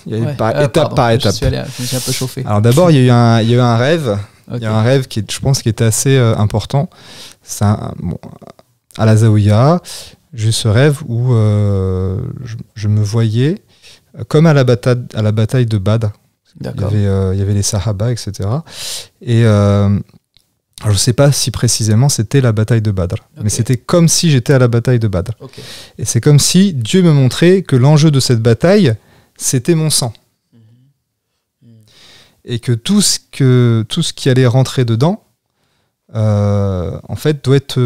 y a par étape par étape. Je me suis un peu chauffé. Alors d'abord, il y a eu un rêve. Okay. Il y a un rêve qui, je pense, qui était assez important. C'est à la Zaouïa, j'ai eu ce rêve où je me voyais comme à la bataille de Badr. Il y avait les Sahaba, etc. Et je ne sais pas si précisément c'était la bataille de Badr, mais c'était comme si j'étais à la bataille de Badr. Et c'est comme si Dieu me montrait que l'enjeu de cette bataille, c'était mon sang. Et que tout ce qui allait rentrer dedans, en fait, doit être...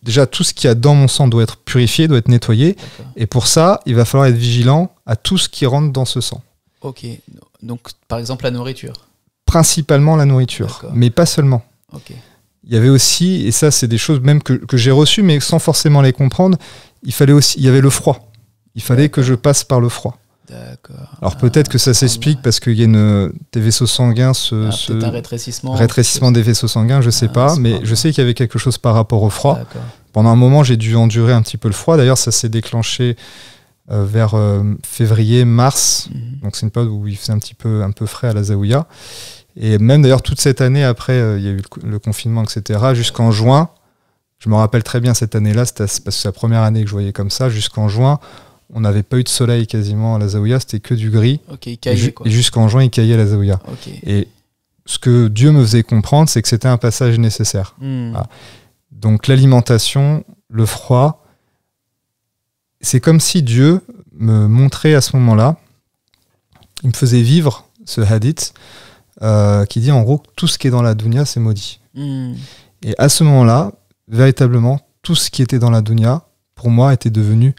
déjà, tout ce qu'il y a dans mon sang doit être purifié, doit être nettoyé. Et pour ça, il va falloir être vigilant à tout ce qui rentre dans ce sang. Ok. Donc, par exemple, la nourriture. Principalement la nourriture, mais pas seulement. Il y avait aussi, et ça, c'est des choses même que j'ai reçues, mais sans forcément les comprendre, il y avait le froid. Il fallait que je passe par le froid. Alors peut-être que ça s'explique parce qu'il y a tes vaisseaux sanguins, peut-être un rétrécissement des vaisseaux sanguins, je sais pas, mais je sais qu'il y avait quelque chose par rapport au froid. Pendant un moment, j'ai dû endurer un petit peu le froid. D'ailleurs, ça s'est déclenché vers février, mars. Donc c'est une période où il faisait un peu frais à la Zaouïa. Et même d'ailleurs toute cette année après, il y a eu le confinement, etc. Jusqu'en juin, je me rappelle très bien cette année-là, parce que c'est la première année que je voyais comme ça. Jusqu'en juin, on n'avait pas eu de soleil quasiment à la Zaouïa, c'était que du gris. Il caillait, et jusqu'en juin, il caillait à la Zaouïa. Et ce que Dieu me faisait comprendre, c'est que c'était un passage nécessaire. Voilà. Donc l'alimentation, le froid, c'est comme si Dieu me montrait à ce moment-là, il me faisait vivre ce hadith qui dit en gros tout ce qui est dans la dunya, c'est maudit. Et à ce moment-là, véritablement, tout ce qui était dans la dunya, pour moi, était devenu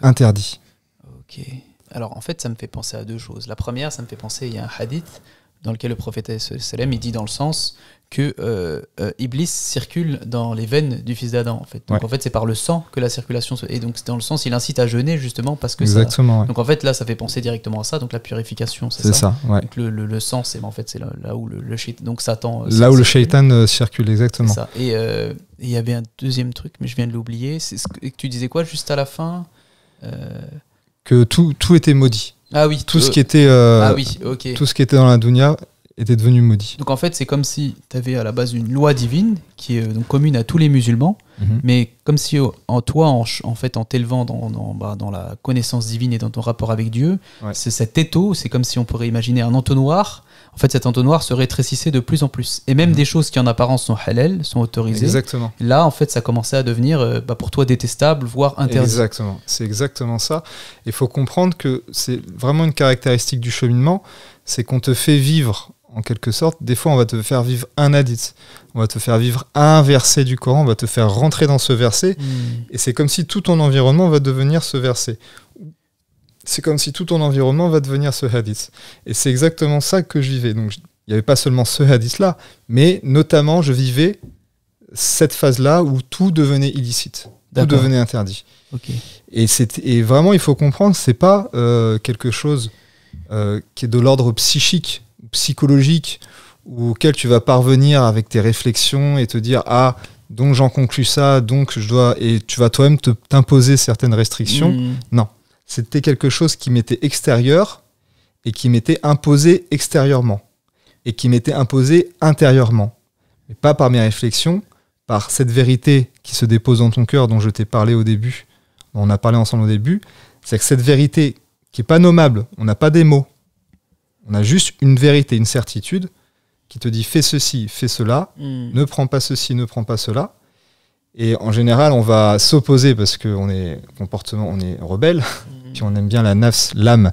interdit. Ok. Alors en fait, ça me fait penser à deux choses. La première, ça me fait penser, il y a un hadith dans lequel le prophète sallam, il dit dans le sens que Iblis circule dans les veines du fils d'Adam en fait. Donc en fait, c'est par le sang que la circulation se... Et donc dans le sens, il incite à jeûner justement parce que exactement, ça... Donc en fait, là, ça fait penser directement à ça. Donc la purification, c'est ça. Donc le sang, c'est en fait c'est là où le shaitan, donc Satan. Là où le shaitan circule, exactement. C'est ça. Et il y avait un deuxième truc, mais je viens de l'oublier. C'est et tu disais quoi juste à la fin que tout était maudit. Ah oui. Tout ce qui était tout ce qui était dans la dunya était devenu maudit. Donc en fait, c'est comme si tu avais à la base une loi divine qui est donc commune à tous les musulmans, mais comme si en toi, en fait, en t'élevant dans la connaissance divine et dans ton rapport avec Dieu, c'est cet étau, c'est comme si on pourrait imaginer un entonnoir. En fait, cet entonnoir se rétrécissait de plus en plus. Et même des choses qui en apparence sont halal, sont autorisées. Exactement. Là, en fait, ça commençait à devenir pour toi détestable, voire interdit. Exactement. C'est exactement ça. Il faut comprendre que c'est vraiment une caractéristique du cheminement, c'est qu'on te fait vivre en quelque sorte. Des fois, on va te faire vivre un hadith, on va te faire vivre un verset du Coran, on va te faire rentrer dans ce verset, et c'est comme si tout ton environnement va devenir ce verset. C'est comme si tout ton environnement va devenir ce hadith. Et c'est exactement ça que je vivais. Donc, il n'y avait pas seulement ce hadith-là, mais notamment, je vivais cette phase-là où tout devenait illicite, tout devenait interdit. Et vraiment, il faut comprendre, c'est pas quelque chose qui est de l'ordre psychique, psychologique, auquel tu vas parvenir avec tes réflexions et te dire donc j'en conclus ça, donc je dois, et tu vas toi-même t'imposer certaines restrictions. Non, c'était quelque chose qui m'était extérieur et qui m'était imposé extérieurement et qui m'était imposé intérieurement, mais pas par mes réflexions, par cette vérité qui se dépose dans ton cœur dont je t'ai parlé au début, dont on a parlé ensemble au début. C'est que cette vérité qui est pas nommable, on n'a pas des mots, on a juste une vérité, une certitude qui te dit fais ceci, fais cela, ne prends pas ceci, ne prends pas cela. Et en général, on va s'opposer parce qu'on est rebelle, puis on aime bien la nafs, l'âme.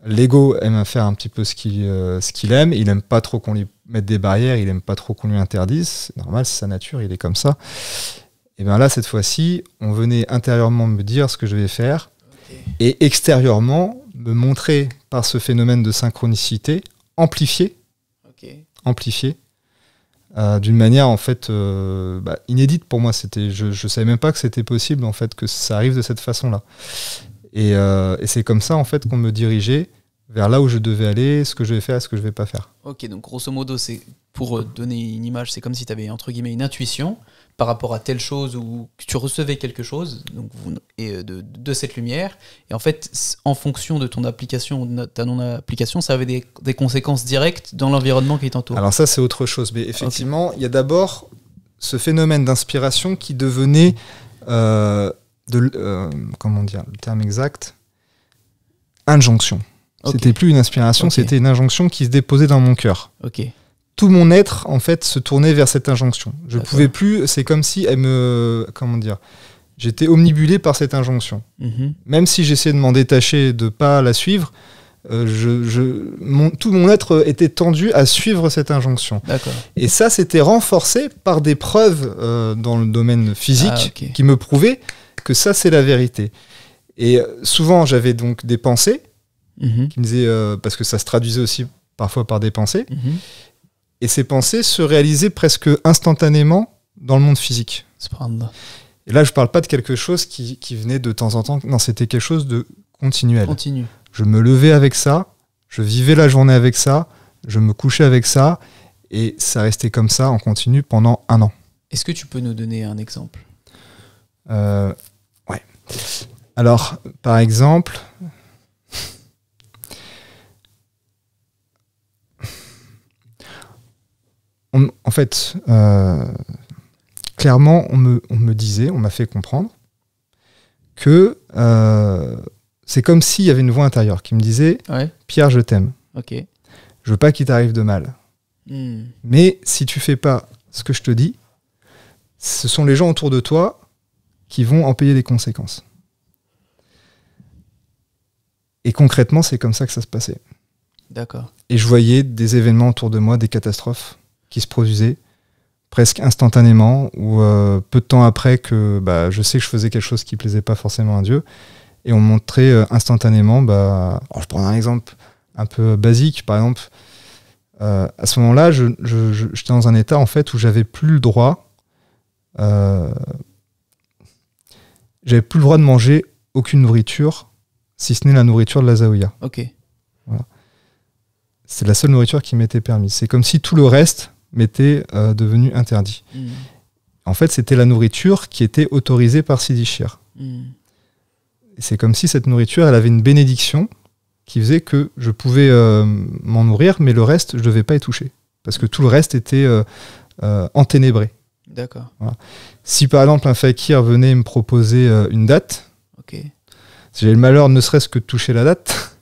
L'ego aime faire un petit peu ce qu'il aime. Il n'aime pas trop qu'on lui mette des barrières, il n'aime pas trop qu'on lui interdise. C'est normal, c'est sa nature, il est comme ça. Et bien là, cette fois-ci, on venait intérieurement me dire ce que je vais faire et extérieurement me montrer par ce phénomène de synchronicité amplifié d'une manière en fait inédite pour moi. Je savais même pas que c'était possible en fait que ça arrive de cette façon-là. Et c'est comme ça en fait qu'on me dirigeait vers là où je devais aller, ce que je vais faire et ce que je vais pas faire. Ok, donc grosso modo, c'est pour donner une image, c'est comme si tu avais entre guillemets une intuition par rapport à telle chose ou que tu recevais quelque chose donc, et de cette lumière. Et en fait, en fonction de ton application ou de ta non-application, ça avait des conséquences directes dans l'environnement qui t'entoure. Alors ça, c'est autre chose. Mais effectivement, il y a d'abord ce phénomène d'inspiration qui devenait, comment dire, le terme exact, injonction. C'était plus une inspiration, c'était une injonction qui se déposait dans mon cœur. Tout mon être, en fait, se tournait vers cette injonction. Je pouvais plus, c'est comme si elle me, comment dire, j'étais omnibulé par cette injonction. Même si j'essayais de m'en détacher, de pas la suivre, tout mon être était tendu à suivre cette injonction. Et ça, c'était renforcé par des preuves dans le domaine physique qui me prouvaient que ça, c'est la vérité. Et souvent, j'avais donc des pensées qui me disaient, parce que ça se traduisait aussi parfois par des pensées, et ces pensées se réalisaient presque instantanément dans le monde physique. Et là, je parle pas de quelque chose qui venait de temps en temps, non, c'était quelque chose de continuel. Je me levais avec ça, je vivais la journée avec ça, je me couchais avec ça, et ça restait comme ça en continu pendant 1 an. Est-ce que tu peux nous donner un exemple ? Ouais. Alors, par exemple, en fait, clairement, on me disait, on m'a fait comprendre que c'est comme s'il y avait une voix intérieure qui me disait « Pierre, je t'aime. Je veux pas qu'il t'arrive de mal. Mais si tu fais pas ce que je te dis, ce sont les gens autour de toi qui vont en payer les conséquences. » Et concrètement, c'est comme ça que ça se passait. Et je voyais des événements autour de moi, des catastrophes qui se produisaient presque instantanément, ou peu de temps après que je sais que je faisais quelque chose qui plaisait pas forcément à Dieu, et on me montrait instantanément, alors je prends un exemple un peu basique, par exemple, à ce moment-là, j'étais dans un état en fait où j'avais plus le droit de manger aucune nourriture, si ce n'est la nourriture de la Zaouïa. Voilà. C'est la seule nourriture qui m'était permise. C'est comme si tout le reste m'était devenu interdit. En fait, c'était la nourriture qui était autorisée par Sidi Chir. C'est comme si cette nourriture, elle avait une bénédiction qui faisait que je pouvais m'en nourrir, mais le reste, je ne devais pas y toucher. Parce que tout le reste était enténébré. Voilà. Si par exemple un fakir venait me proposer une date, si j'avais le malheur ne serait-ce que de toucher la date,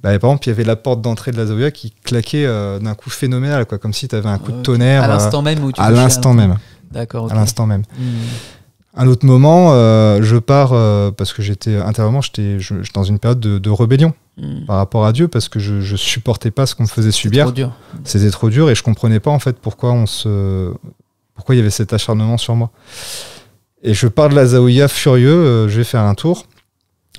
par exemple, il y avait la porte d'entrée de la Zaouïa qui claquait d'un coup phénoménal, quoi, comme si tu avais un coup de tonnerre. À l'instant même où tu à l'instant même. À l'instant même. Un autre moment, je pars, parce que j'étais intérieurement, j'étais dans une période de rébellion par rapport à Dieu, parce que je supportais pas ce qu'on me faisait subir. C'était trop dur et je comprenais pas en fait pourquoi il y avait cet acharnement sur moi. Et je pars de la Zaouïa furieux, je vais faire un tour.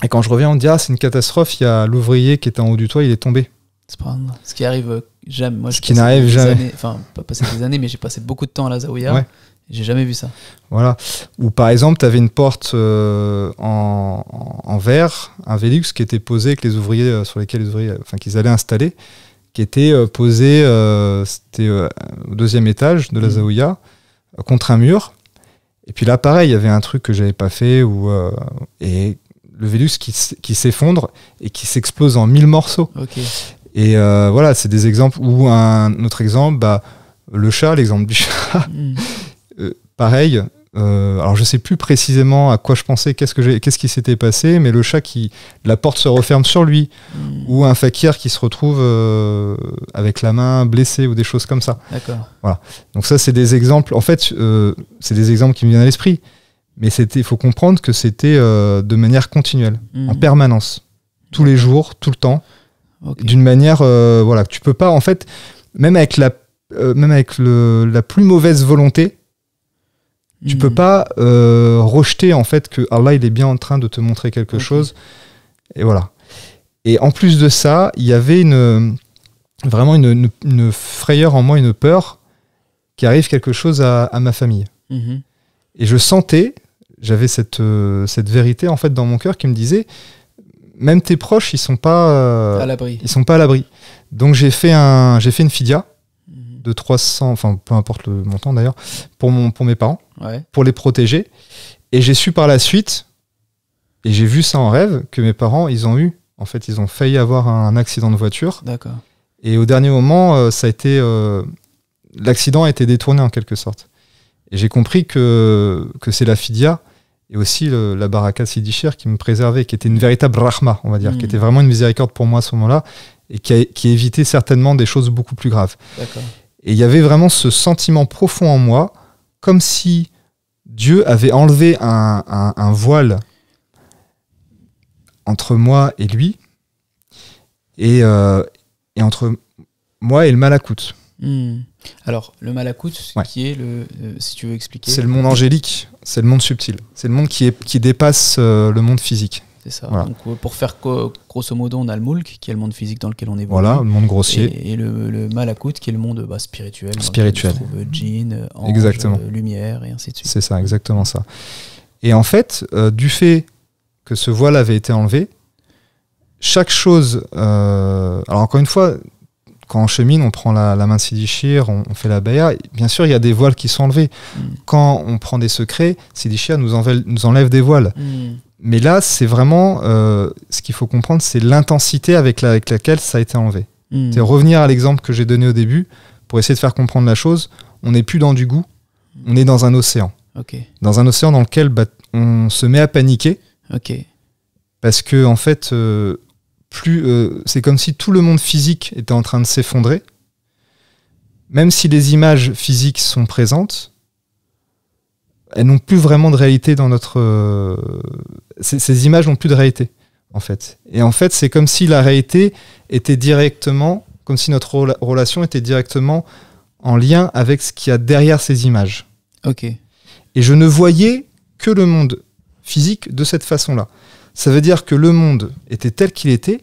Et quand je reviens, on me dit « Ah, c'est une catastrophe, il y a l'ouvrier qui était en haut du toit, il est tombé. » Ce qui arrive jamais. Moi, ce qui n'arrive jamais. Enfin, pas passé des années, mais j'ai passé beaucoup de temps à la Zaouïa. J'ai jamais vu ça. Voilà. Ou par exemple, tu avais une porte en verre, un Velux qui était posé avec les ouvriers sur lesquels qu'ils allaient installer, qui était posé, c'était au 2e étage de la Zaouïa, contre un mur. Et puis là, pareil, il y avait un truc que j'avais pas fait, et le Velux qui s'effondre et qui s'explose en 1000 morceaux. Et voilà, c'est des exemples. Ou un autre exemple, l'exemple du chat. Pareil, alors je sais plus précisément à quoi je pensais, qu'est-ce qui s'était passé, mais le chat la porte se referme sur lui, ou un fakir qui se retrouve avec la main blessée, ou des choses comme ça. Voilà. Donc ça, c'est des exemples. En fait, c'est des exemples qui me viennent à l'esprit. Mais il faut comprendre que c'était de manière continuelle, en permanence, tous les jours, tout le temps, d'une manière, que tu peux pas, en fait, même avec la plus mauvaise volonté, tu peux pas rejeter en fait que Allah il est bien en train de te montrer quelque chose, et voilà. Et en plus de ça, il y avait vraiment une frayeur en moi, une peur qu'il arrive quelque chose à ma famille. Et je sentais, j'avais cette vérité en fait dans mon cœur qui me disait même tes proches, ils sont pas à l'abri. Ils sont pas à l'abri. Donc j'ai fait une fidia de 300, enfin peu importe le montant d'ailleurs, pour mes parents, pour les protéger. Et j'ai su par la suite, et j'ai vu ça en rêve, que mes parents, ils ont failli avoir un accident de voiture. D'accord. Et au dernier moment, l'accident a été détourné en quelque sorte. Et j'ai compris que c'est la fidia et aussi la baraka Sidi Chir qui me préservait, qui était une véritable rahma, on va dire, qui était vraiment une miséricorde pour moi à ce moment-là, et qui évitait certainement des choses beaucoup plus graves. D'accord. Et il y avait vraiment ce sentiment profond en moi, comme si Dieu avait enlevé un voile entre moi et lui, et entre moi et le malakout. Alors, le malakout, qui est si tu veux expliquer. C'est le monde angélique, c'est le monde subtil, c'est le monde qui dépasse le monde physique. C'est ça. Voilà. Donc, pour faire grosso modo, on a le moulk, qui est le monde physique dans lequel on évolue. Voilà, le monde grossier. Et le malakout, qui est le monde spirituel. Spirituel. On trouve djinn, ange, exactement. Lumière, et ainsi de suite. C'est ça, exactement ça. Et en fait, du fait que ce voile avait été enlevé, chaque chose... alors encore une fois, quand on chemine, on prend la main de Sidi Chir, on fait la baya. Bien sûr, il y a des voiles qui sont enlevés. Quand on prend des secrets, Sidi Chir nous enlève des voiles. Mais là, c'est vraiment ce qu'il faut comprendre, c'est l'intensité avec laquelle ça a été enlevé. C'est revenir à l'exemple que j'ai donné au début pour essayer de faire comprendre la chose. On n'est plus dans du goût, on est dans un océan. Dans un océan dans lequel on se met à paniquer. Parce que en fait, c'est comme si tout le monde physique était en train de s'effondrer. Même si les images physiques sont présentes, elles n'ont plus vraiment de réalité dans notre... Ces images n'ont plus de réalité, en fait. Et en fait, c'est comme si la réalité était directement... Comme si notre relation était directement en lien avec ce qu'il y a derrière ces images. Et je ne voyais que le monde physique de cette façon-là. Ça veut dire que le monde était tel qu'il était,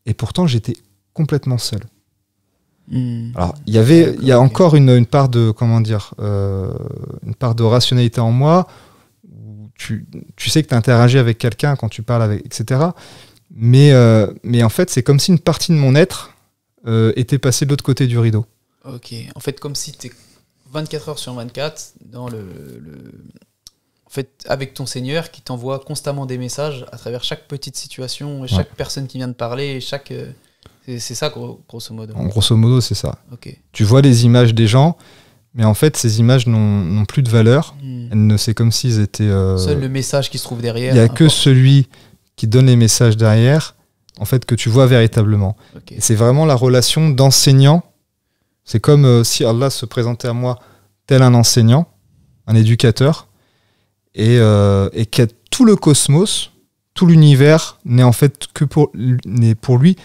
et pourtant, j'étais complètement seul. Alors, il y a encore une part de, comment dire, une part de rationalité en moi. Où tu sais que tu interagis avec quelqu'un quand tu parles avec, etc. Mais en fait, c'est comme si une partie de mon être était passée de l'autre côté du rideau. En fait, comme si tu es 24 heures sur 24 dans en fait, avec ton Seigneur qui t'envoie constamment des messages à travers chaque petite situation, chaque personne qui vient de parler, c'est ça, grosso modo. Grosso modo, c'est ça. Tu vois les images des gens, mais en fait, ces images n'ont plus de valeur. C'est comme s'ils étaient... Seul le message qui se trouve derrière. Il n'y a que celui qui donne les messages derrière, en fait, que tu vois véritablement. Et c'est vraiment la relation d'enseignant. C'est comme si Allah se présentait à moi tel un enseignant, un éducateur, et que tout le cosmos, tout l'univers n'est en fait n'est pour lui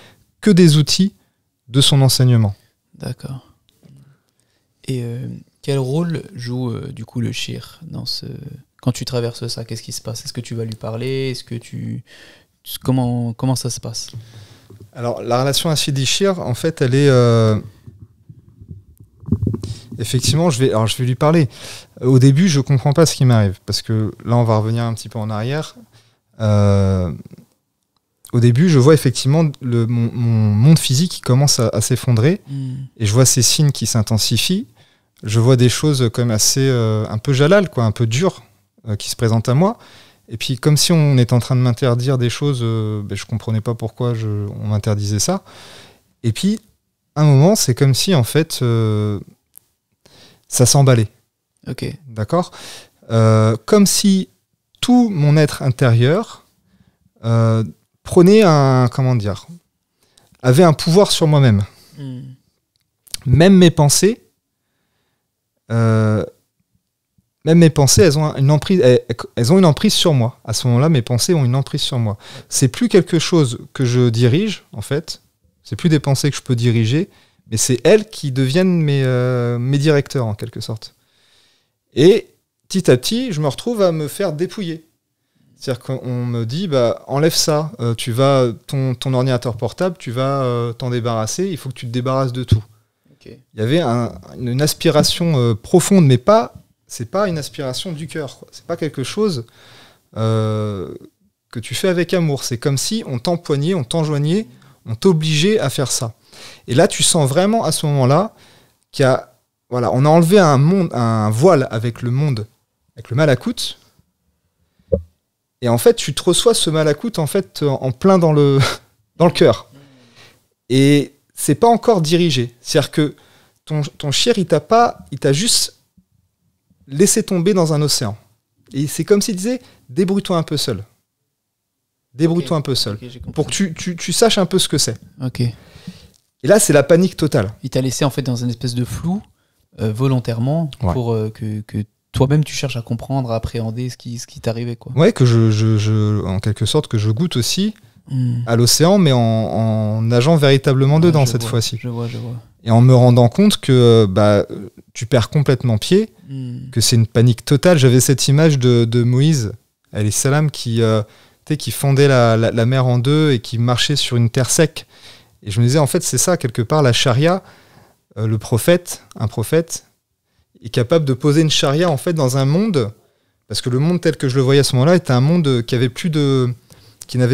que des outils de son enseignement. D'accord. Et quel rôle joue du coup le shir quand tu traverses ça? Qu'est-ce qui se passe? Est-ce que tu vas lui parler? Comment ça se passe? Alors la relation à Sidi Chir, en fait, elle est effectivement, je vais lui parler. Au début, je comprends pas ce qui m'arrive, parce que là, on va revenir un petit peu en arrière. Au début, je vois effectivement mon monde physique qui commence à s'effondrer, et je vois ces signes qui s'intensifient. Je vois des choses comme assez un peu jalal, quoi, un peu dures, qui se présentent à moi. Et puis, comme si on était en train de m'interdire des choses, je comprenais pas pourquoi on m'interdisait ça. Et puis, à un moment, c'est comme si, en fait, ça s'emballait. D'accord. Comme si tout mon être intérieur prenait avait un pouvoir sur moi-même. Même mes pensées, elles ont une emprise, elles ont une emprise sur moi. À ce moment-là, mes pensées ont une emprise sur moi. C'est plus quelque chose que je dirige, en fait. C'est plus des pensées que je peux diriger, mais c'est elles qui deviennent mes directeurs, en quelque sorte. Et petit à petit, je me retrouve à me faire dépouiller. C'est-à-dire qu'on me dit, enlève ça, tu vas ton ordinateur portable, tu vas t'en débarrasser, il faut que tu te débarrasses de tout. Il y avait une aspiration profonde, mais c'est pas une aspiration du cœur, quoi. C'est pas quelque chose que tu fais avec amour. C'est comme si on t'empoignait, on t'enjoignait, on t'obligeait à faire ça. Et là, tu sens vraiment à ce moment-là qu'il y a, voilà, on a enlevé un voile avec le monde, avec le malakout. Et en fait, tu te reçois ce malakout en fait en plein dans le cœur. Et c'est pas encore dirigé. C'est-à-dire que ton shir, il t'a juste laissé tomber dans un océan. Et c'est comme s'il disait, débrouille-toi un peu seul. Débrouille-toi un peu seul. Pour que tu saches un peu ce que c'est. Ok. Et là, c'est la panique totale. Il t'a laissé en fait dans une espèce de flou, volontairement, pour que toi-même tu cherches à comprendre, à appréhender ce qui t'arrivait, quoi. Ouais, que en quelque sorte, que je goûte aussi à l'océan, mais en nageant véritablement dedans cette fois-ci. Je vois. Et en me rendant compte que tu perds complètement pied, que c'est une panique totale. J'avais cette image de Moïse, alayhi salam, qui fondait la mer en deux et qui marchait sur une terre sec. Et je me disais, en fait, c'est ça, quelque part, la charia, un prophète, est capable de poser une charia, en fait, dans un monde, parce que le monde tel que je le voyais à ce moment-là était un monde qui n'avait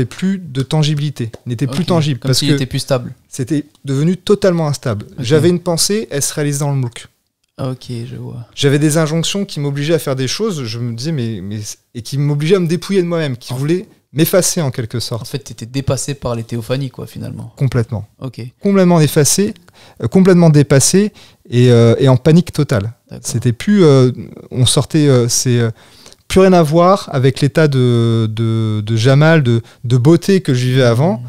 plus de tangibilité, n'était plus tangible. Comme s'il était plus stable. C'était devenu totalement instable. Okay. J'avais une pensée, elle se réalise dans le mouk. Ok, je vois. J'avais des injonctions qui m'obligeaient à faire des choses, je me disais, et qui m'obligeaient à me dépouiller de moi-même, qui voulaient m'effacer en quelque sorte. En fait, tu étais dépassé par les théophanies, quoi, finalement. Complètement. Ok. Complètement effacé, complètement dépassé et en panique totale. C'était plus... on sortait... plus rien à voir avec l'état de Jamal, de beauté que je vivais avant.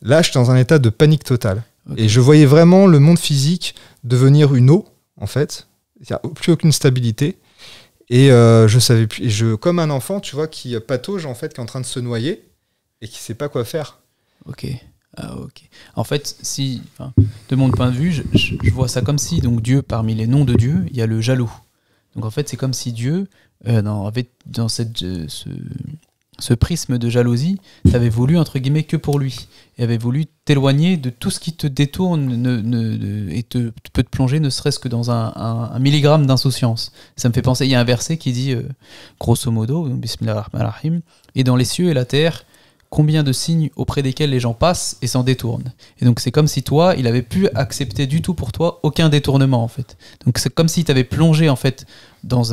Là, j'étais dans un état de panique totale. Okay. Et je voyais vraiment le monde physique devenir une eau, en fait. Il n'y a plus aucune stabilité. Et je savais plus. Comme un enfant, tu vois, qui patauge, en fait, qui est en train de se noyer et qui ne sait pas quoi faire. Ok. Ok. En fait, de mon point de vue, je vois ça comme si, donc Dieu, parmi les noms de Dieu, il y a le jaloux. Donc en fait, c'est comme si Dieu, avait dans ce prisme de jalousie, t'avais voulu, entre guillemets, que pour lui. Et avait voulu t'éloigner de tout ce qui te détourne et peut te plonger ne serait-ce que dans un milligramme d'insouciance. Ça me fait penser, il y a un verset qui dit, grosso modo, Bismillahirrahmanirrahim, et dans les cieux et la terre, combien de signes auprès desquels les gens passent et s'en détournent. Et donc c'est comme si toi, il avait pu accepter du tout pour toi aucun détournement, en fait. Donc c'est comme si t'avais plongé, en fait, dans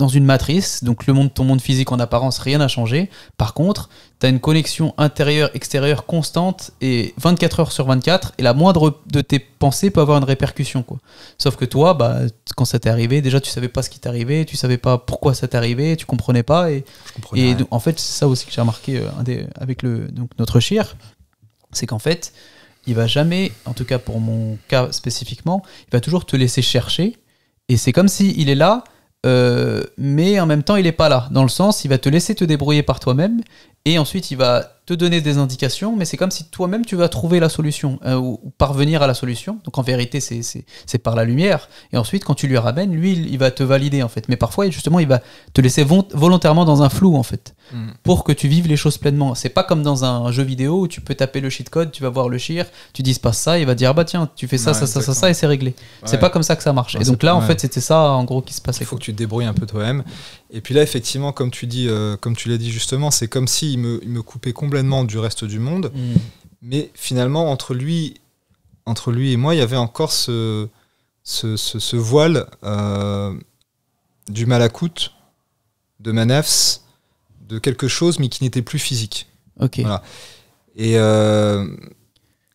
une matrice, donc ton monde physique en apparence, rien n'a changé. Par contre, tu as une connexion intérieure-extérieure constante et 24 heures sur 24, et la moindre de tes pensées peut avoir une répercussion, quoi. Sauf que toi, quand ça t'est arrivé, déjà tu savais pas ce qui t'arrivait, tu savais pas pourquoi ça t'est arrivé, tu comprenais pas, et donc, en fait, c'est ça aussi que j'ai remarqué avec notre shir, c'est qu'en fait, il va jamais, en tout cas pour mon cas spécifiquement, il va toujours te laisser chercher, et c'est comme s'il est là, mais en même temps il est pas là, dans le sens il va te laisser te débrouiller par toi-même et ensuite il va te donner des indications, mais c'est comme si toi-même tu vas trouver la solution ou parvenir à la solution. Donc en vérité c'est par la lumière, et ensuite quand tu lui ramènes, lui il va te valider, en fait, mais parfois justement il va te laisser volontairement dans un flou, en fait, pour que tu vives les choses pleinement. C'est pas comme dans un jeu vidéo où tu peux taper le cheat code, tu vas voir le shir, tu dis passe ça, il va dire tiens tu fais ça, ça et c'est réglé. C'est pas comme ça que ça marche. Et donc là en fait c'était ça en gros qui se passait. Il faut que tu te débrouilles un peu toi-même. Et puis là effectivement, comme tu l'as dit justement, c'est comme s'il me coupait complètement du reste du monde, mais finalement entre lui et moi il y avait encore ce voile du malakout, de ma nafs, de quelque chose mais qui n'était plus physique. Ok. Voilà.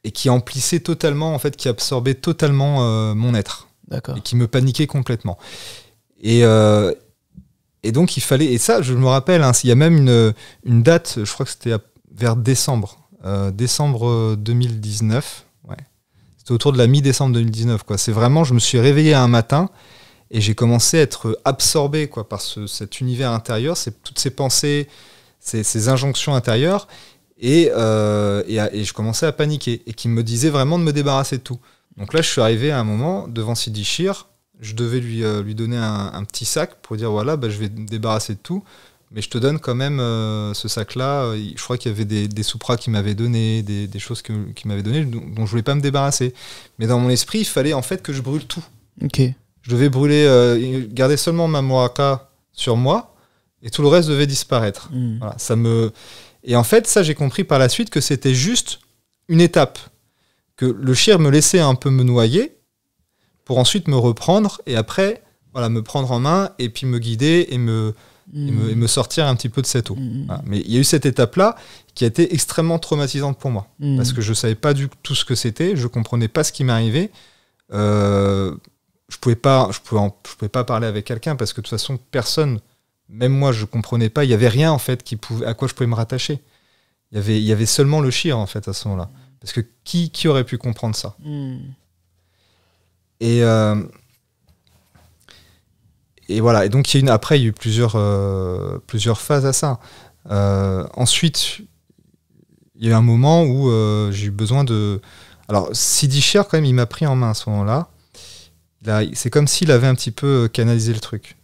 Et qui emplissait totalement, en fait, qui absorbait totalement mon être. D'accord. Et qui me paniquait complètement. Et donc il fallait, et ça je me rappelle, il y a même une date, je crois que c'était vers décembre 2019, ouais. C'était autour de la mi-décembre 2019, quoi. C'est vraiment, je me suis réveillé un matin et j'ai commencé à être absorbé, quoi, par cet univers intérieur, toutes ces pensées, ces injonctions intérieures, et je commençais à paniquer, et qui me disait vraiment de me débarrasser de tout. Donc là je suis arrivé à un moment devant Sidi Shir, je devais lui donner un petit sac pour dire voilà, je vais me débarrasser de tout, mais je te donne quand même ce sac-là. Je crois qu'il y avait des soupras qui m'avaient donné, des choses qui m'avaient donné, dont je voulais pas me débarrasser. Mais dans mon esprit, il fallait en fait que je brûle tout. Ok. Je devais brûler, garder seulement ma moaka sur moi, et tout le reste devait disparaître. Voilà, Et en fait, ça, j'ai compris par la suite que c'était juste une étape. Que le shir me laissait un peu me noyer pour ensuite me reprendre et après, voilà, me prendre en main et puis me guider et me sortir un petit peu de cette eau. Voilà. Mais il y a eu cette étape-là qui a été extrêmement traumatisante pour moi. Parce que je ne savais pas du tout ce que c'était, je ne comprenais pas ce qui m'arrivait. Je pouvais pas parler avec quelqu'un parce que de toute façon, personne... Même moi, je comprenais pas. Il y avait rien en fait à quoi je pouvais me rattacher. Il y avait seulement le shir en fait à ce moment-là. Parce que qui aurait pu comprendre ça? Et voilà. Et donc après, il y a eu plusieurs phases à ça. Ensuite, il y a eu un moment où j'ai eu besoin de. Alors, Sidi Cher, quand même, il m'a pris en main à ce moment-là. C'est comme s'il avait un petit peu canalisé le truc.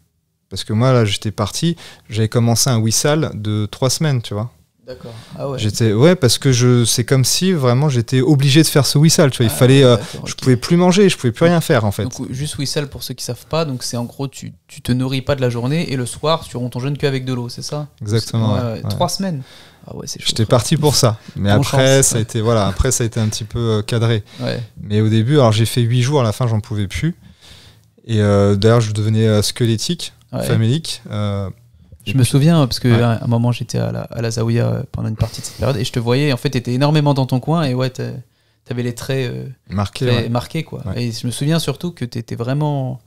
Parce que moi, là, j'étais parti, j'avais commencé un wissal de 3 semaines, tu vois. D'accord. Ah ouais. Ouais, parce que c'est comme si vraiment j'étais obligé de faire ce wissal, tu vois. Il fallait, je pouvais plus manger, je pouvais plus rien faire, en fait. Donc, juste wissal, pour ceux qui savent pas, donc c'est en gros, tu te nourris pas de la journée et le soir, tu romps ton jeûne qu'avec de l'eau, c'est ça? Exactement. Ouais. 3 semaines. Ah ouais, c'est chaud. J'étais parti pour ça. Mais après, ça a été un petit peu cadré. Ouais. Mais au début, alors j'ai fait 8 jours, à la fin, j'en pouvais plus. Et d'ailleurs, je devenais squelettique. Famélique. Je me souviens parce qu'à un moment j'étais à la Zaouïa pendant une partie de cette période et je te voyais, en fait t'étais énormément dans ton coin et ouais t'avais les traits marqués quoi. Ouais. Et je me souviens surtout que t'étais vraiment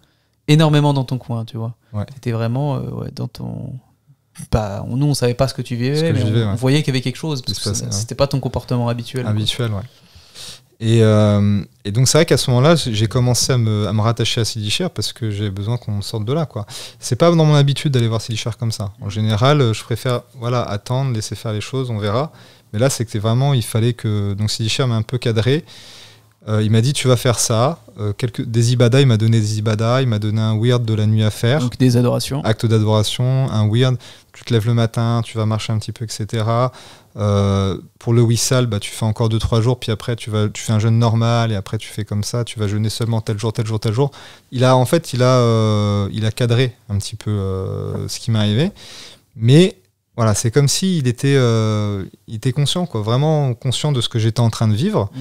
énormément dans ton coin, tu vois. Ouais. T'étais vraiment dans ton... nous on savait pas ce que tu vivais, mais on voyait qu'il y avait quelque chose parce que c'était pas ton comportement habituel. Ouais. Et donc c'est vrai qu'à ce moment-là, j'ai commencé à me rattacher à Sidi Cher parce que j'ai besoin qu'on me sorte de là, quoi. C'est pas dans mon habitude d'aller voir Sidi Cher comme ça. En général, je préfère attendre, laisser faire les choses, on verra. Mais là, c'est que vraiment, il fallait que... Donc Sidi Cher m'a un peu cadré. Il m'a dit, tu vas faire ça. Des ibadas, il m'a donné des ibadas. Il m'a donné un weird de la nuit à faire. Donc des adorations. Acte d'adoration, un weird. Tu te lèves le matin, tu vas marcher un petit peu, etc. Pour le wissal, tu fais encore 2-3 jours, puis après tu fais un jeûne normal, et après tu fais comme ça, tu vas jeûner seulement tel jour. Il a cadré un petit peu ce qui m'arrivait. Mais voilà, c'est comme s'il était conscient, quoi, vraiment conscient de ce que j'étais en train de vivre,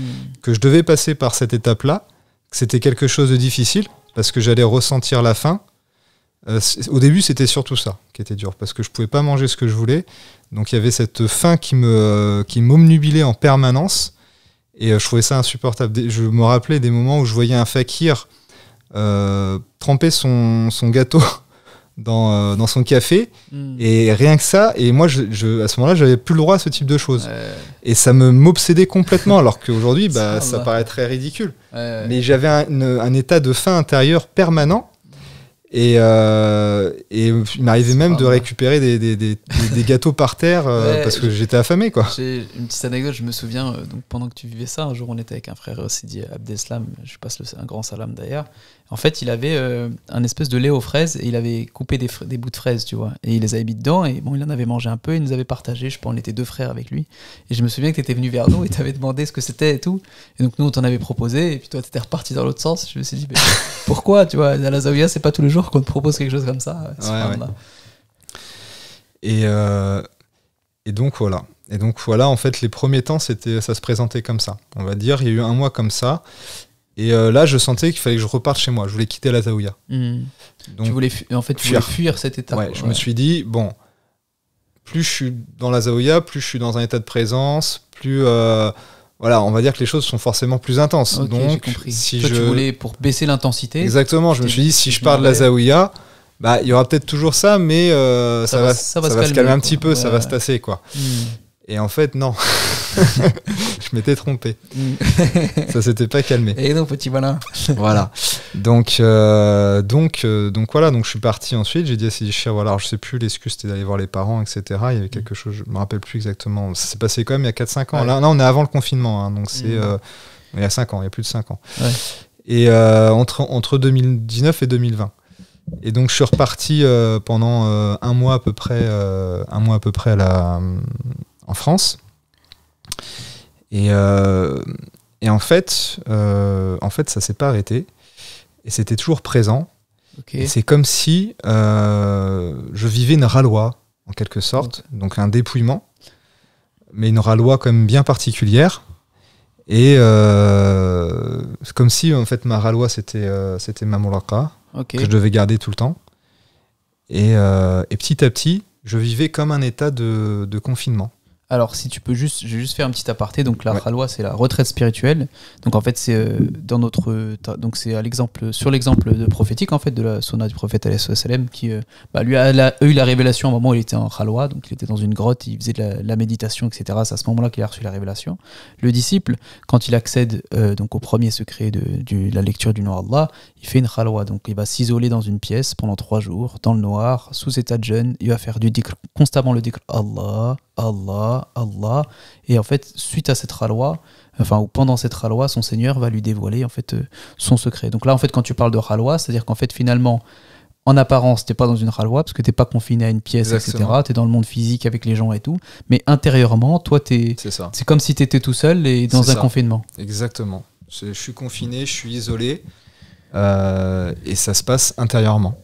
que je devais passer par cette étape-là, que c'était quelque chose de difficile, parce que j'allais ressentir la faim. Au début, c'était surtout ça qui était dur, parce que je pouvais pas manger ce que je voulais. Donc il y avait cette faim qui m'omnubilait en permanence, et je trouvais ça insupportable. Je me rappelais des moments où je voyais un fakir tremper son gâteau dans son café, et rien que ça, et moi à ce moment-là j'avais plus le droit à ce type de choses, et ça m'obsédait complètement, alors qu'aujourd'hui ça paraît très ridicule, mais j'avais un état de faim intérieur permanent. Et il m'arrivait même de récupérer des gâteaux par terre parce que j'étais affamé, quoi. J'ai une petite anecdote, je me souviens, donc pendant que tu vivais ça, un jour on était avec un frère Sidi Abdeslam, je passe un grand salam d'ailleurs. En fait, il avait un espèce de lait aux fraises et il avait coupé des bouts de fraises, tu vois. Et il les avait mis dedans et bon, il en avait mangé un peu, il nous avait partagé, je pense, on était 2 frères avec lui. Et je me souviens que tu étais venu vers nous et tu avais demandé ce que c'était et tout. Et donc nous, on t'en avait proposé et puis toi, tu étais reparti dans l'autre sens. Je me suis dit, mais pourquoi, tu vois, à la Zaouïa, c'est pas tous les jours qu'on te propose quelque chose comme ça. Et donc voilà. Et donc voilà, en fait, les premiers temps, ça se présentait comme ça. On va dire, il y a eu 1 mois comme ça. Et là, je sentais qu'il fallait que je reparte chez moi. Je voulais quitter la Zaouïa. Donc, tu voulais fuir cet état. Ouais, je me suis dit, bon, plus je suis dans la Zaouïa, plus je suis dans un état de présence, plus... voilà, on va dire que les choses sont forcément plus intenses. Okay, donc, si tu voulais pour baisser l'intensité. Exactement, je me suis dit, si je pars de la Zaouïa, il y aura peut-être toujours ça, mais ça va se calmer un petit peu, ça va se tasser, quoi. Et en fait, non. Je m'étais trompé. Ça s'était pas calmé. Et donc, petit malin. Voilà. Donc voilà. Donc je suis parti ensuite. J'ai dit à Sidi Cher, voilà, alors, je sais plus, l'excuse c'était d'aller voir les parents, etc. Il y avait quelque chose, je me rappelle plus exactement. Ça s'est passé quand même il y a 4-5 ans. Ouais. Là, on est avant le confinement. Hein, donc c'est il y a 5 ans, il y a plus de 5 ans. Ouais. Et entre 2019 et 2020. Et donc je suis reparti pendant un mois à peu près en France. Et en fait, ça s'est pas arrêté. Et c'était toujours présent. Okay. Et c'est comme si je vivais une raloi. en quelque sorte, donc un dépouillement, mais une halwa quand même bien particulière. Et c'est comme si en fait ma halwa c'était ma moulaka, que je devais garder tout le temps. Et petit à petit, je vivais comme un état de confinement. Alors, si tu peux je vais juste faire un petit aparté. Donc, la halwa, c'est la retraite spirituelle. Donc, en fait, c'est donc c'est sur l'exemple de prophétique, en fait, de la sunna du prophète alayhi salam, qui lui a eu la révélation au moment où il était en halwa. Donc, il était dans une grotte, il faisait de la méditation, etc. C'est à ce moment-là qu'il a reçu la révélation. Le disciple, quand il accède donc au premier secret de la lecture du nom d'Allah, il fait une halwa. Donc, il va s'isoler dans une pièce pendant 3 jours, dans le noir, sous état de jeûne. Il va faire du dhikr, constamment le dhikr Allah, Allah, Allah. Et en fait, suite à cette halwa, ou pendant cette halwa, son Seigneur va lui dévoiler en fait son secret. Donc là, en fait, quand tu parles de halwa, c'est-à-dire qu'en fait, finalement, en apparence, t'es pas dans une halwa parce que t'es pas confiné à une pièce, etc. T'es dans le monde physique avec les gens et tout. Mais intérieurement, toi, c'est comme si t'étais tout seul et dans un confinement. Exactement. Je suis confiné, je suis isolé. Et ça se passe intérieurement.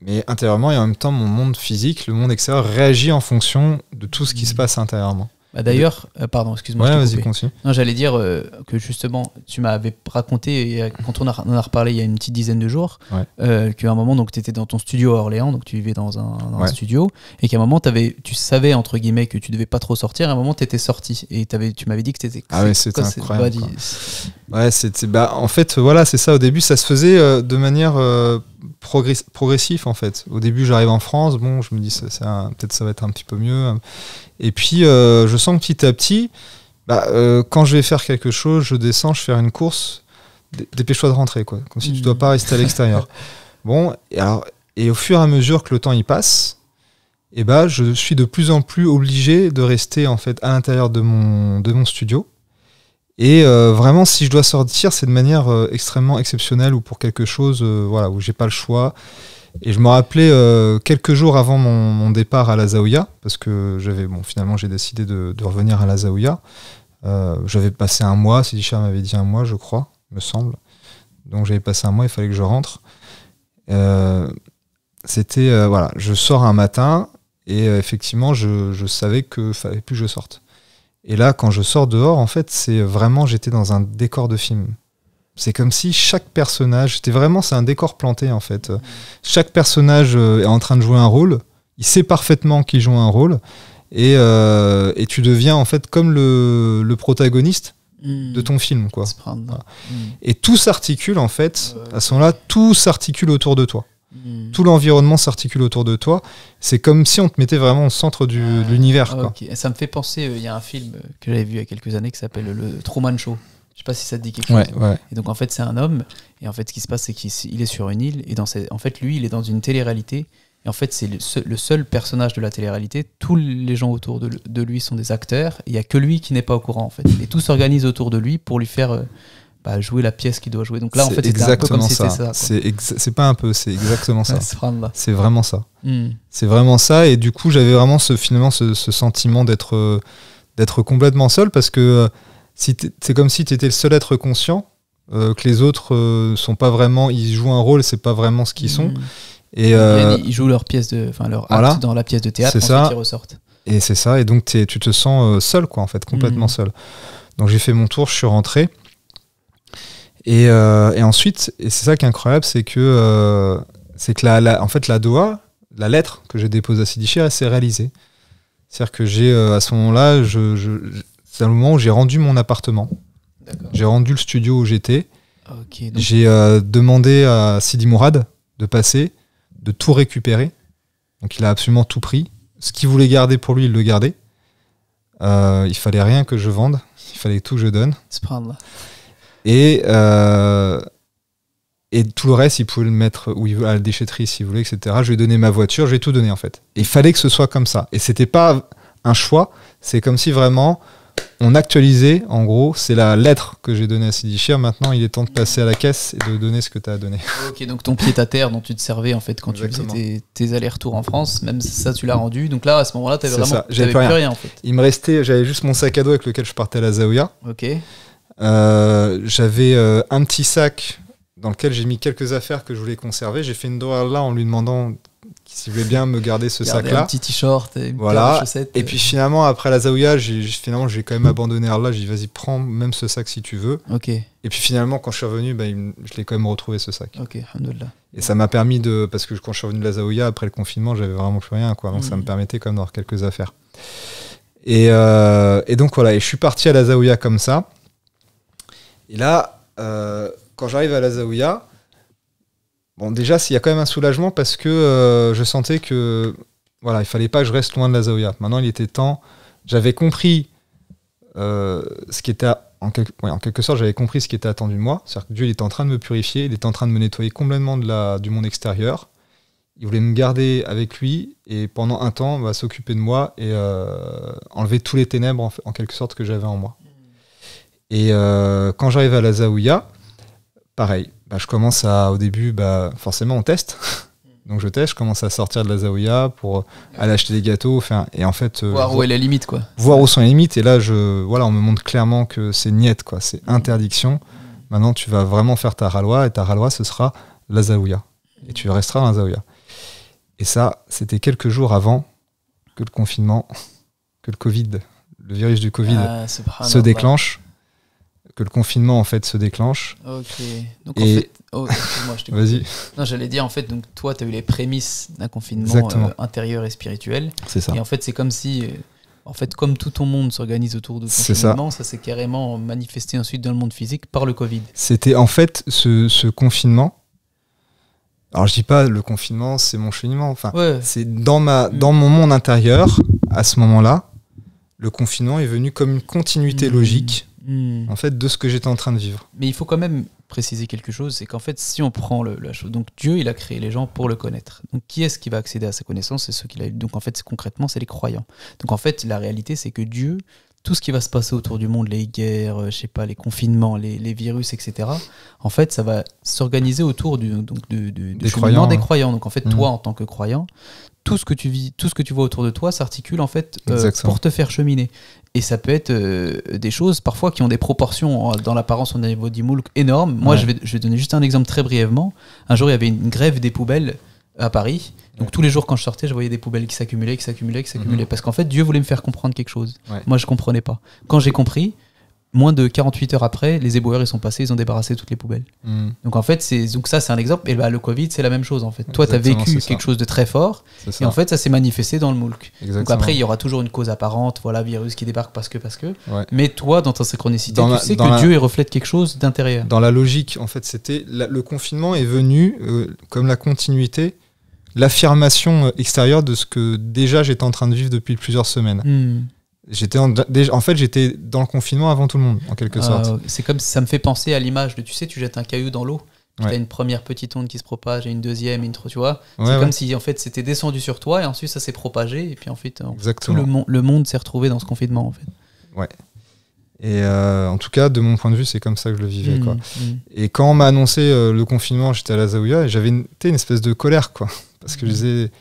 Mais intérieurement et en même temps, mon monde physique, le monde extérieur réagit en fonction de tout ce qui se passe intérieurement. D'ailleurs, pardon, excuse-moi. Ouais, vas-y, continue. Non, j'allais dire que justement, tu m'avais raconté, quand on en a reparlé il y a une petite dizaine de jours, qu'à un moment, tu étais dans ton studio à Orléans, donc tu vivais dans un studio, et qu'à un moment, tu savais, entre guillemets, que tu devais pas trop sortir, et à un moment, tu étais sorti, et tu m'avais dit que c'était... Ah ouais, c'était incroyable. En fait, voilà, c'est ça. Au début, ça se faisait de manière... progressif en fait. Au début j'arrive en France, bon je me dis peut-être ça va être un petit peu mieux. Et puis je sens que petit à petit, quand je vais faire quelque chose, je descends, je fais une course, dépêche-toi de rentrer quoi, comme si tu dois pas rester à l'extérieur. Bon, et au fur et à mesure que le temps y passe, je suis de plus en plus obligé de rester en fait à l'intérieur de mon studio. Et vraiment, si je dois sortir, c'est de manière extrêmement exceptionnelle ou pour quelque chose où j'ai pas le choix. Et je me rappelais quelques jours avant mon départ à la Zaouïa, parce que finalement j'ai décidé de revenir à la Zaouïa. J'avais passé un mois, Sidi Chah m'avait dit un mois, je crois, me semble. Donc j'avais passé un mois, il fallait que je rentre. Je sors un matin et effectivement je savais qu'il fallait plus que je sorte. Et là, quand je sors dehors, en fait, j'étais dans un décor de film. C'est comme si chaque personnage, c'est un décor planté, en fait. Chaque personnage est en train de jouer un rôle. Il sait parfaitement qu'il joue un rôle. Et tu deviens, en fait, comme le protagoniste de ton film, quoi. Voilà. Et tout s'articule, en fait, à ce moment-là, tout s'articule autour de toi. Tout l'environnement s'articule autour de toi. C'est comme si on te mettait vraiment au centre de l'univers. Quoi. Okay. Ça me fait penser, il y a un film que j'avais vu il y a quelques années qui s'appelle le Truman Show. Je sais pas si ça te dit quelque chose. Ouais. Et donc en fait c'est un homme, et en fait ce qui se passe c'est qu'il est sur une île, et en fait lui il est dans une télé-réalité, et en fait c'est le seul personnage de la télé-réalité. Tous les gens autour de lui sont des acteurs, et il y a que lui qui n'est pas au courant en fait. Et tout s'organise autour de lui pour lui faire... jouer la pièce qu'il doit jouer. Donc là, en fait, c'était un peu comme si c'était ça. C'est pas un peu, c'est exactement ça. C'est vraiment ça. C'est vraiment ça. Et du coup, j'avais vraiment ce sentiment d'être complètement seul, parce que c'est comme si tu étais le seul être conscient, que les autres sont pas vraiment, ils jouent un rôle, c'est pas vraiment ce qu'ils sont. Et ils jouent leur pièce leur acte dans la pièce de théâtre, ensuite ils ressortent. Et c'est ça. Et donc tu te sens seul, quoi, en fait, complètement seul. Donc j'ai fait mon tour, je suis rentré. Et ensuite, et c'est ça qui est incroyable, c'est que en fait la doua, la lettre que j'ai déposée à Sidi Chah, elle s'est réalisée. C'est-à-dire que à ce moment-là, c'est le moment où j'ai rendu mon appartement. D'accord. J'ai rendu le studio où j'étais. Okay, donc... J'ai demandé à Sidi Mourad de passer, de tout récupérer. Donc il a absolument tout pris. Ce qu'il voulait garder pour lui, il le gardait. Il fallait rien que je vende. Il fallait tout que je donne. Et tout le reste, il pouvait le mettre à la déchetterie s'il voulait, etc. Je lui ai donné ma voiture, je lui ai tout donné en fait. Et il fallait que ce soit comme ça. Et c'était pas un choix, c'est comme si vraiment on actualisait, en gros, c'est la lettre que j'ai donnée à Sidi Chah. Maintenant, il est temps de passer à la caisse et de donner ce que tu as donné. Ok, donc ton pied-à-terre dont tu te servais en fait quand Exactement. Tu faisais tes allers-retours en France, même ça tu l'as rendu. Donc là, à ce moment-là, j'avais plus rien en fait. Il me restait, j'avais juste mon sac à dos avec lequel je partais à la Zaouïa. Ok. J'avais un petit sac dans lequel j'ai mis quelques affaires que je voulais conserver. J'ai fait une doua là en lui demandant s'il voulait bien me garder ce sac-là. Un petit t-shirt, une voilà. paire de chaussettes. Et puis finalement, après la Zaouïa, j'ai quand même abandonné Allah. J'ai dit, vas-y, prends même ce sac si tu veux. Okay. Et puis finalement, quand je suis revenu, je l'ai quand même retrouvé ce sac. Ok, alhamdoulilah. Et ça m'a permis de... Parce que quand je suis revenu de la Zaouïa, après le confinement, j'avais vraiment plus rien, quoi. Donc ça me permettait quand même d'avoir quelques affaires. Et donc voilà, et je suis parti à la Zaouïa comme ça. Et là, quand j'arrive à la Zaouïa, bon, déjà, il y a quand même un soulagement parce que je sentais que voilà, il fallait pas que je reste loin de la Zaouïa. Maintenant, il était temps. J'avais compris ce qui était en quelque sorte, j'avais compris ce qui était attendu de moi. C'est-à-dire que Dieu, il était en train de me purifier, il était en train de me nettoyer complètement du monde extérieur. Il voulait me garder avec lui et pendant un temps, s'occuper de moi et enlever tous les ténèbres en quelque sorte que j'avais en moi. Et quand j'arrive à la Zaouïa, pareil. Je commence au début, forcément on teste. Donc je teste, je commence à sortir de la Zaouïa pour aller acheter des gâteaux. Et en fait, voir où est la limite, quoi. Voir où sont les limites. Et là, on me montre clairement que c'est niet, quoi. C'est interdiction. Maintenant, tu vas vraiment faire ta halwa. Et ta halwa, ce sera la Zaouïa. Et tu resteras dans la Zaouïa. Et ça, c'était quelques jours avant que le confinement, que le Covid, le virus du Covid se déclenche. Que le confinement en fait se déclenche. Ok. Donc en fait, excuse-moi, je t'ai Vas-y. Non, j'allais dire en fait, donc toi, tu as eu les prémices d'un confinement intérieur et spirituel. C'est ça. Et en fait, c'est comme si, en fait, comme tout ton monde s'organise autour de ton confinement, ça s'est carrément manifesté ensuite dans le monde physique par le Covid. C'était en fait ce confinement. Alors je dis pas le confinement, c'est mon cheminement. Enfin, c'est dans mon monde intérieur à ce moment-là. Le confinement est venu comme une continuité logique. En fait, de ce que j'étais en train de vivre. Mais il faut quand même préciser quelque chose, c'est qu'en fait, si on prend la chose, donc Dieu, il a créé les gens pour le connaître. Donc, qui est-ce qui va accéder à sa connaissance? C'est ceux qu'il a eu. Donc, en fait, concrètement, c'est les croyants. Donc, en fait, la réalité, c'est que Dieu, tout ce qui va se passer autour du monde, les guerres, je sais pas, les confinements, les virus, etc., en fait, ça va s'organiser autour du cheminement des croyants. Donc, en fait, toi, en tant que croyant, tout ce que tu vis, tout ce que tu vois autour de toi s'articule en fait pour te faire cheminer. Et ça peut être des choses parfois qui ont des proportions dans l'apparence au niveau du moulk énormes. Moi, je vais donner juste un exemple très brièvement. Un jour, il y avait une grève des poubelles à Paris. Donc tous les jours quand je sortais, je voyais des poubelles qui s'accumulaient. Parce qu'en fait, Dieu voulait me faire comprendre quelque chose. Moi, je comprenais pas. Quand j'ai compris, moins de 48 heures après, les éboueurs ils sont passés, ils ont débarrassé toutes les poubelles. Donc en fait, ça c'est un exemple. Et le Covid, c'est la même chose en fait. Toi, tu as vécu quelque chose de très fort, et en fait, ça s'est manifesté dans le moulk. Donc après, il y aura toujours une cause apparente, voilà, virus qui débarque parce que. Mais toi, dans ta synchronicité, tu sais que Dieu il reflète quelque chose d'intérieur. Dans la logique, en fait, c'était le confinement est venu comme la continuité, l'affirmation extérieure de ce que déjà j'étais en train de vivre depuis plusieurs semaines. J'étais j'étais dans le confinement avant tout le monde, en quelque sorte. C'est comme ça me fait penser à l'image de, tu sais, tu jettes un caillou dans l'eau, tu as une première petite onde qui se propage et une deuxième, tu vois. C'est comme si en fait c'était descendu sur toi et ensuite ça s'est propagé et puis en fait tout le monde s'est retrouvé dans ce confinement en fait. Ouais. Et en tout cas, de mon point de vue, c'est comme ça que je le vivais, quoi. Et quand on m'a annoncé le confinement, j'étais à la Zaouïa et j'avais une espèce de colère, quoi, parce que je disais.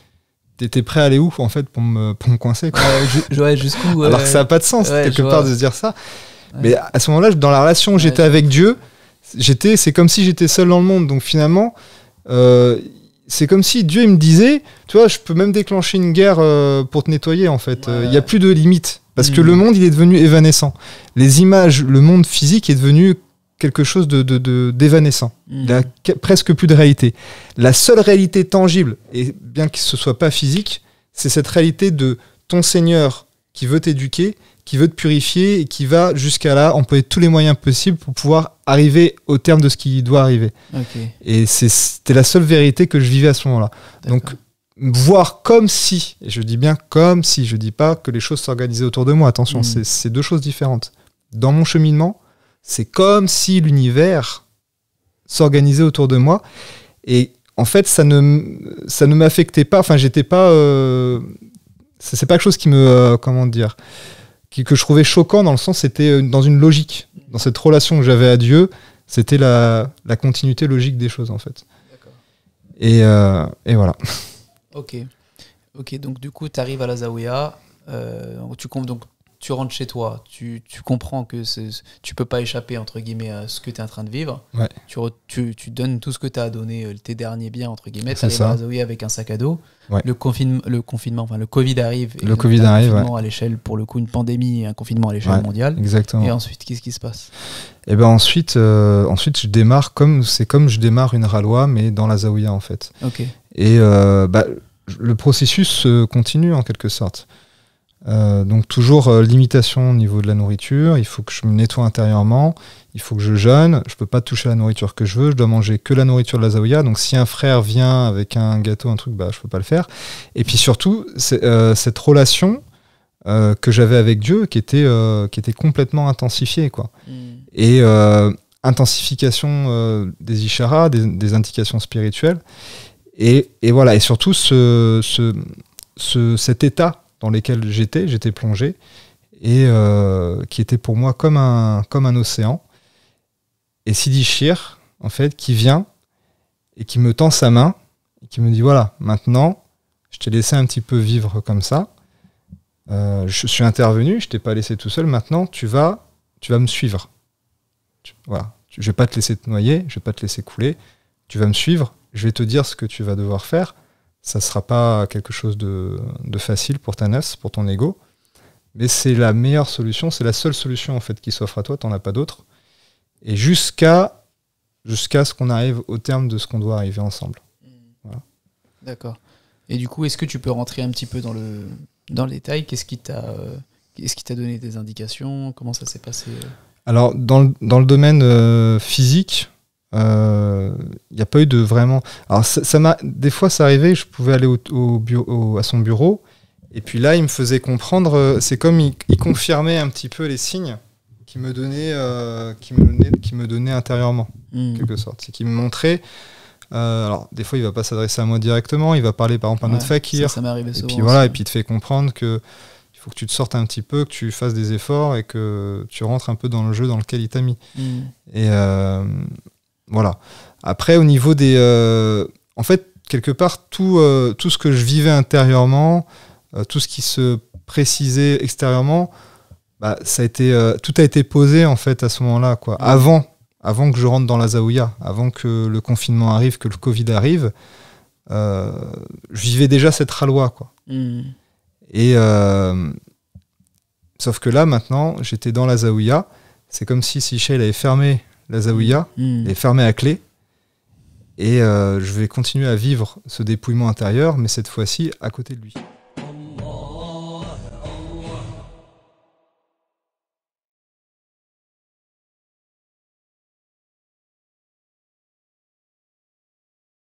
T'étais prêt à aller où en fait pour me coincer, quoi. Jusqu'où Alors que ça n'a pas de sens quelque part de se dire ça. Mais à ce moment-là, dans la relation où j'étais avec Dieu, c'est comme si j'étais seul dans le monde. Donc finalement, c'est comme si Dieu il me disait, tu vois, je peux même déclencher une guerre pour te nettoyer en fait. Il n'y a plus de limite parce que le monde il est devenu évanescent. Les images, le monde physique est devenu quelque chose d'évanescent. Il n'a presque plus de réalité. La seule réalité tangible, et bien que ce ne soit pas physique, c'est cette réalité de ton Seigneur qui veut t'éduquer, qui veut te purifier et qui va jusqu'à là employer tous les moyens possibles pour pouvoir arriver au terme de ce qui doit arriver. Et c'était la seule vérité que je vivais à ce moment-là. Donc, voir comme si, et je dis bien comme si, je ne dis pas que les choses s'organisaient autour de moi, attention, c'est deux choses différentes. Dans mon cheminement, c'est comme si l'univers s'organisait autour de moi. Et en fait, ça ne m'affectait pas. Enfin, j'étais pas... c'est pas quelque chose qui me... comment dire que je trouvais choquant dans le sens, c'était dans une logique. Dans cette relation que j'avais à Dieu, c'était la continuité logique des choses, en fait. Et voilà. Ok, donc du coup, tu arrives à la Zaouïa. tu rentres chez toi, tu comprends que tu peux pas échapper entre guillemets à ce que tu es en train de vivre. Ouais. Tu donnes tout ce que tu as à donner, tes derniers biens entre guillemets. Tu C'est arrives ça. à la Zaouïa avec un sac à dos. Ouais. Le confinement, enfin le Covid arrive. Et Le Covid arrive, un confinement à l'échelle, pour le coup, une pandémie et un confinement à l'échelle Ouais, mondiale. exactement. Et ensuite, qu'est-ce qui se passe? Et ben ensuite je démarre comme je démarre une ralwa, mais dans la Zaouïa en fait. Ok. Et le processus continue en quelque sorte. Donc toujours limitation au niveau de la nourriture, il faut que je me nettoie intérieurement, il faut que je jeûne, je peux pas toucher la nourriture que je veux, je dois manger que la nourriture de la Zaouïa, donc si un frère vient avec un gâteau, un truc, je peux pas le faire. Et puis surtout, cette relation que j'avais avec Dieu qui était complètement intensifiée, quoi. Et intensification des isharas, des indications spirituelles, et voilà, et surtout cet état dans lequel j'étais plongé, et qui était pour moi comme un océan. Et Sidi Chir, en fait, qui vient et qui me tend sa main et qui me dit voilà, maintenant, je t'ai laissé un petit peu vivre comme ça. Je suis intervenu, je t'ai pas laissé tout seul. Maintenant, tu vas me suivre. Voilà, je vais pas te laisser te noyer, je vais pas te laisser couler. Tu vas me suivre. Je vais te dire ce que tu vas devoir faire. Ça sera pas quelque chose de facile pour ta nefs, pour ton ego, mais c'est la meilleure solution, c'est la seule solution en fait qui s'offre à toi. T'en as pas d'autre. Et jusqu'à ce qu'on arrive au terme de ce qu'on doit arriver ensemble. Voilà. D'accord. Et du coup, est-ce que tu peux rentrer un petit peu dans le détail? Qu'est-ce qui t'a donné des indications? Comment ça s'est passé? Alors, dans le domaine physique, il n'y a pas eu de vraiment... Alors, des fois, ça arrivait, je pouvais aller à son bureau, et puis là, il me faisait comprendre, c'est comme il confirmait un petit peu les signes qui me donnait intérieurement, en quelque sorte. C'est qu'il me montrait... alors, des fois, il va pas s'adresser à moi directement, il va parler par exemple à un autre fakir. Ça m'est arrivé souvent. Et puis voilà, et puis il te fait comprendre que il faut que tu te sortes un petit peu, que tu fasses des efforts et que tu rentres un peu dans le jeu dans lequel il t'a mis. Et voilà. Après, au niveau des... en fait, quelque part, tout ce que je vivais intérieurement, tout ce qui se précisait extérieurement, tout a été posé en fait à ce moment-là, quoi. Avant que je rentre dans la Zaouïa, avant que le confinement arrive, que le Covid arrive, je vivais déjà cette ralwa, quoi. Et sauf que là, maintenant, j'étais dans la Zaouïa. C'est comme si Sichel avait fermé la Zaouïa, et fermé à clé. Et je vais continuer à vivre ce dépouillement intérieur, mais cette fois-ci à côté de lui.